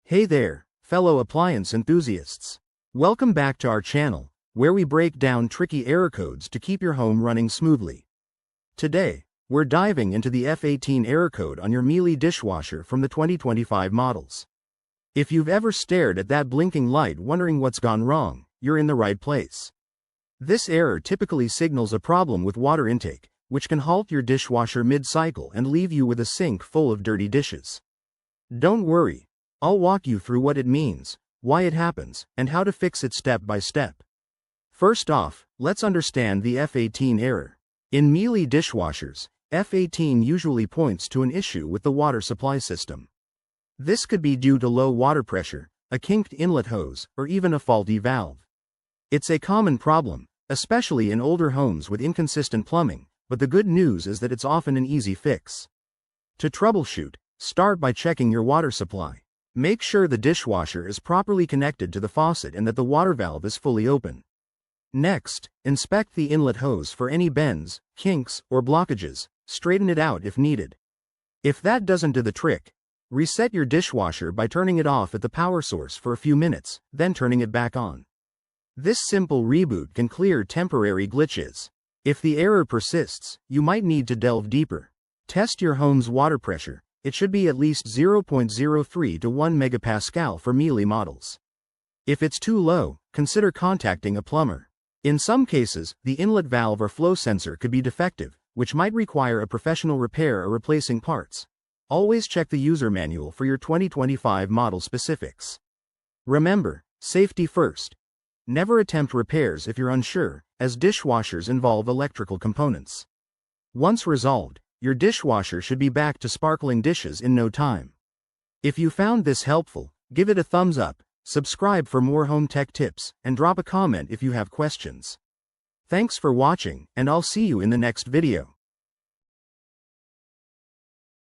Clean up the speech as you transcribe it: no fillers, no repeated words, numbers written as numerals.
Hey there, fellow appliance enthusiasts. Welcome back to our channel, where we break down tricky error codes to keep your home running smoothly. Today, we're diving into the F18 error code on your Miele dishwasher from the 2025 models. If you've ever stared at that blinking light wondering what's gone wrong, you're in the right place. This error typically signals a problem with water intake, which can halt your dishwasher mid-cycle and leave you with a sink full of dirty dishes. Don't worry. I'll walk you through what it means, why it happens, and how to fix it step by step. First off, let's understand the F18 error. In Miele dishwashers, F18 usually points to an issue with the water supply system. This could be due to low water pressure, a kinked inlet hose, or even a faulty valve. It's a common problem, especially in older homes with inconsistent plumbing, but the good news is that it's often an easy fix. To troubleshoot, start by checking your water supply. Make sure the dishwasher is properly connected to the faucet and that the water valve is fully open. Next, inspect the inlet hose for any bends, kinks, or blockages. Straighten it out if needed. If that doesn't do the trick, reset your dishwasher by turning it off at the power source for a few minutes, then turning it back on. This simple reboot can clear temporary glitches. If the error persists, you might need to delve deeper. Test your home's water pressure. It should be at least 0.03 to 1 megapascal for Miele models. If it's too low, consider contacting a plumber. In some cases, the inlet valve or flow sensor could be defective, which might require a professional repair or replacing parts. Always check the user manual for your 2025 model specifics. Remember, safety first. Never attempt repairs if you're unsure, as dishwashers involve electrical components. Once resolved, your dishwasher should be back to sparkling dishes in no time. If you found this helpful, give it a thumbs up, subscribe for more home tech tips, and drop a comment if you have questions. Thanks for watching, and I'll see you in the next video.